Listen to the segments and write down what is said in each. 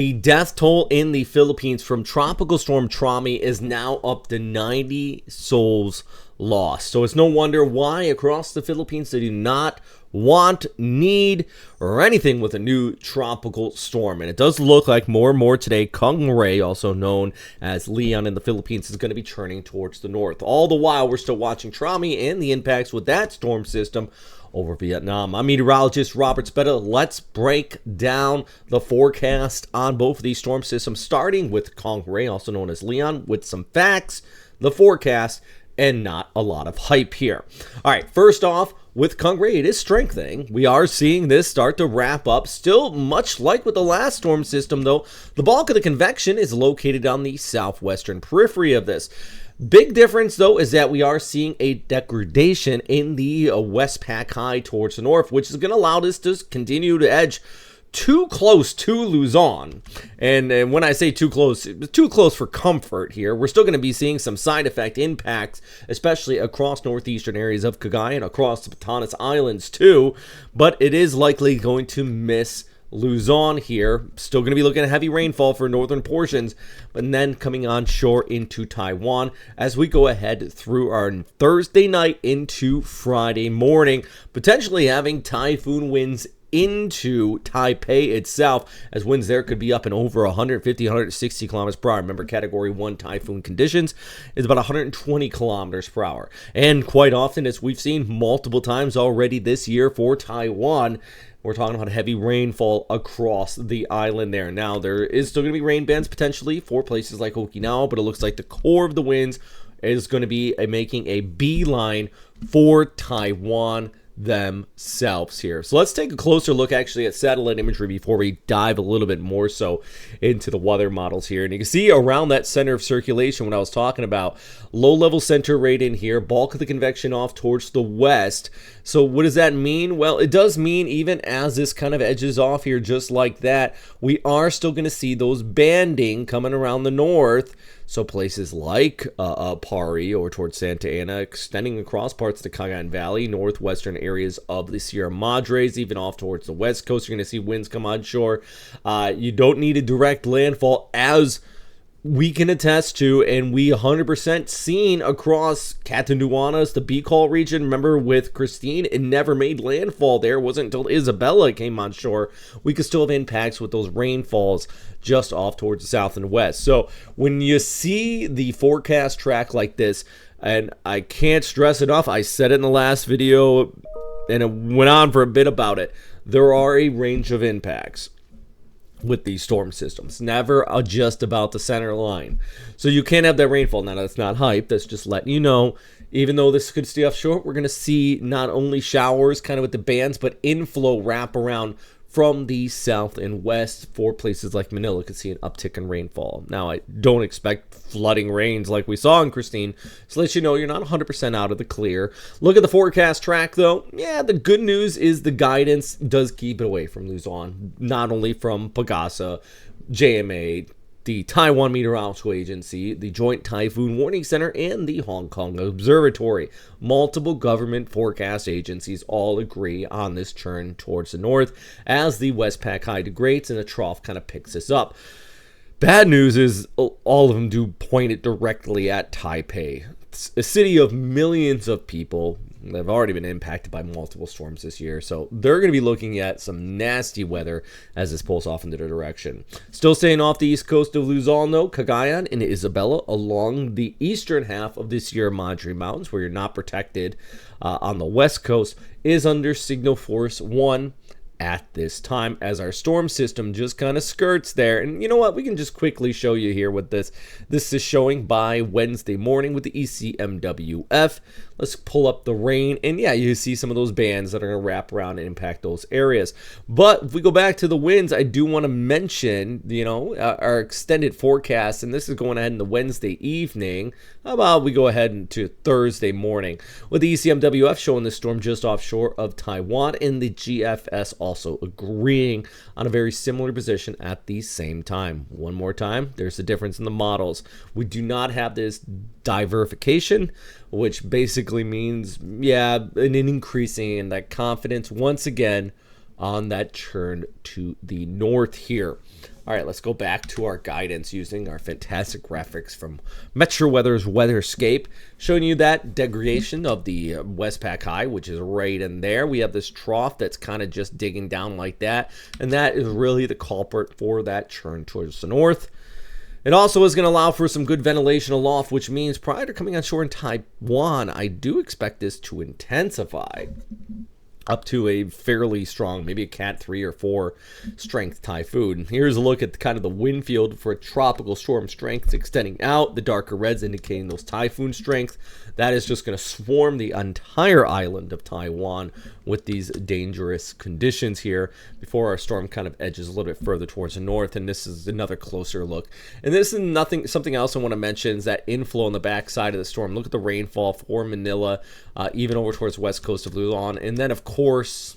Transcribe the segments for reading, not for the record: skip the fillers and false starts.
The death toll in the Philippines from Tropical Storm Trami is now up to 90 souls lost. So it's no wonder why across the Philippines they do not want, need, or anything with a new tropical storm. And it does look like more and more today, Kong-rey, also known as Leon in the Philippines, is going to be turning towards the north. All the while, we're still watching Trami and the impacts with that storm system over Vietnam. I'm meteorologist Robert Spetta. Let's break down the forecast on both of these storm systems, starting with Kong-rey, also known as Leon, with some facts, the forecast, and not a lot of hype here. All right, first off, with Kong-rey, it is strengthening. We are seeing this start to wrap up. Still much like with the last storm system, though, the bulk of the convection is located on the southwestern periphery of this. Big difference, though, is that we are seeing a degradation in the WestPacWx towards the north, which is going to allow this to continue to edge too close to Luzon. And when I say too close for comfort here. We're still going to be seeing some side effect impacts, especially across northeastern areas of Cagayan and across the Batanes Islands too. But it is likely going to miss Luzon here. Still going to be looking at heavy rainfall for northern portions, but then coming on shore into Taiwan as we go ahead through our Thursday night into Friday morning, potentially having typhoon winds into Taipei itself, as winds there could be up and over 150, 160 kilometers per hour. Remember, category 1 typhoon conditions is about 120 kilometers per hour. And quite often, as we've seen multiple times already this year for Taiwan, we're talking about heavy rainfall across the island there. Now, there is still going to be rain bands potentially for places like Okinawa, but it looks like the core of the winds is going to be making a beeline for Taiwan themselves here. So let's take a closer look actually at satellite imagery before we dive a little bit more so into the weather models here. And you can see around that center of circulation what I was talking about, low level center right in here, bulk of the convection off towards the west. So what does that mean? Well, it does mean even as this kind of edges off here just like that, we are still going to see those banding coming around the north. So places like Pari or towards Santa Ana, extending across parts of the Cagayan Valley, northwestern areas of the Sierra Madres, even off towards the west coast, you're going to see winds come onshore. You don't need a direct landfall, as we can attest to, and we 100% seen across Catanduanes, the Bicol region. Remember with Christine, it never made landfall there. It wasn't until Isabella came on shore. We could still have impacts with those rainfalls just off towards the south and west. So when you see the forecast track like this, and I can't stress enough, I said it in the last video, and it went on for a bit about it, there are a range of impacts with these storm systems, never just about the center line. So you can't have that rainfall. Now, that's not hype, that's just letting you know, even though this could stay offshore, we're going to see not only showers kind of with the bands, but inflow wrap around from the south and west for places like Manila. Could see an uptick in rainfall. Now, I don't expect flooding rains like we saw in Christine, so let you know you're not 100% out of the clear. Look at the forecast track, though. Yeah, the good news is the guidance does keep it away from Luzon, not only from Pagasa, JMA, the Taiwan Meteorological Agency, the Joint Typhoon Warning Center, and the Hong Kong Observatory. Multiple government forecast agencies all agree on this turn towards the north as the WestPacWx degrades and the trough kind of picks this up. Bad news is all of them do point it directly at Taipei. It's a city of millions of people that have already been impacted by multiple storms this year. So they're going to be looking at some nasty weather as this pulls off into their direction. Still staying off the east coast of Luzon, though, Cagayan and Isabella along the eastern half of the Sierra Madre Mountains, where you're not protected on the west coast, is under signal force 1 at this time as our storm system just kind of skirts there. And you know what, we can just quickly show you here what this is showing by Wednesday morning with the ECMWF. Let's pull up the rain, and yeah, you see some of those bands that are going to wrap around and impact those areas. But if we go back to the winds, I do want to mention, you know, our extended forecast, and this is going ahead in the Wednesday evening. How about we go ahead into Thursday morning with the ECMWF showing the storm just offshore of Taiwan, and the GFS also agreeing on a very similar position at the same time. One more time, there's a difference in the models. We do not have this diversification, which basically means, yeah, an increasing in that confidence once again on that turn to the north here. All right, let's go back to our guidance using our fantastic graphics from Metro Weather's Weatherscape, showing you that degradation of the Westpac high, which is right in there. We have this trough that's kind of just digging down like that, and that is really the culprit for that churn towards the north. It also is going to allow for some good ventilation aloft, which means prior to coming on shore in Taiwan, I do expect this to intensify up to a fairly strong, maybe a Cat 3 or 4 strength typhoon. Here's a look at kind of the wind field for tropical storm strengths extending out. The darker reds indicating those typhoon strength. That is just going to swarm the entire island of Taiwan with these dangerous conditions here before our storm kind of edges a little bit further towards the north. And this is another closer look. And this is something else I want to mention is that inflow on the backside of the storm. Look at the rainfall for Manila, even over towards the west coast of Luzon. And then, of course,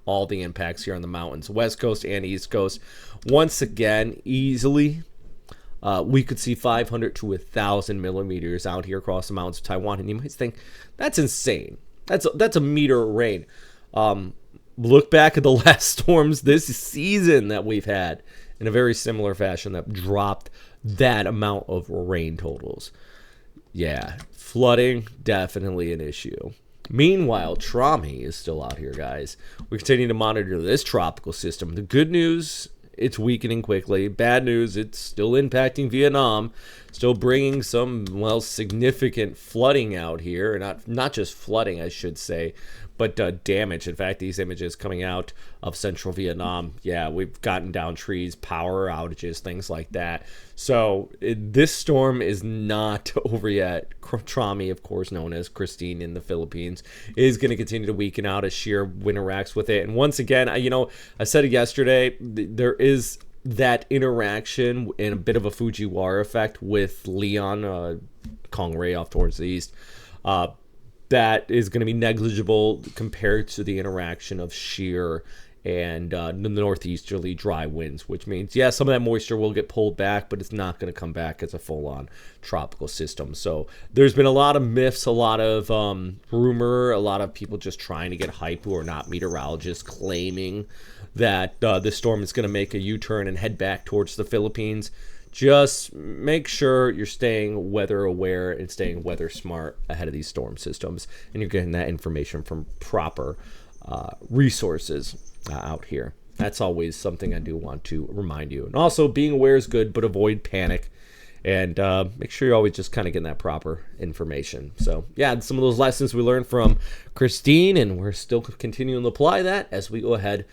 all the impacts here on the mountains, west coast and east coast. Once again, easily, we could see 500 to 1,000 millimeters out here across the mountains of Taiwan. And you might think, that's insane. That's a meter of rain. Look back at the last storms this season that we've had in a very similar fashion that dropped that amount of rain totals. Yeah, flooding, definitely an issue. Meanwhile, Trami is still out here, guys. We're continuing to monitor this tropical system. The good news, it's weakening quickly. Bad news, it's still impacting Vietnam, still bringing some, well, significant flooding out here. Not just flooding, I should say, but damage. In fact, these images coming out of central Vietnam, yeah, we've gotten down trees, power outages, things like that. So this storm is not over yet. Trami, of course, known as Christine in the Philippines, is going to continue to weaken out as sheer wind interacts with it. And once again, I said it yesterday, there is that interaction in a bit of a Fujiwara effect with Leon, Kong-rey off towards the east. That is going to be negligible compared to the interaction of shear and the northeasterly dry winds, which means, yeah, some of that moisture will get pulled back, but it's not going to come back as a full-on tropical system. So there's been a lot of myths, a lot of rumor, a lot of people just trying to get hype who are not meteorologists claiming that this storm is going to make a U-turn and head back towards the Philippines. Just make sure you're staying weather aware and staying weather smart ahead of these storm systems, and you're getting that information from proper resources out here. That's always something I do want to remind you. And also, being aware is good, but avoid panic, and make sure you're always just kind of getting that proper information. So yeah, some of those lessons we learned from Christine, and we're still continuing to apply that as we go ahead.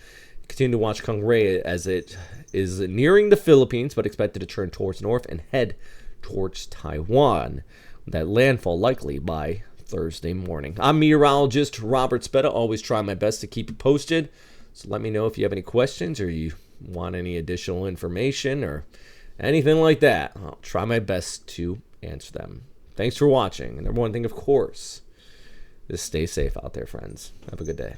Continue to watch Kong-rey as it is nearing the Philippines, but expected to turn towards north and head towards Taiwan. That landfall likely by Thursday morning. I'm meteorologist Robert Spetta. Always try my best to keep you posted. So let me know if you have any questions or you want any additional information or anything like that. I'll try my best to answer them. Thanks for watching. And number one thing, of course, is stay safe out there, friends. Have a good day.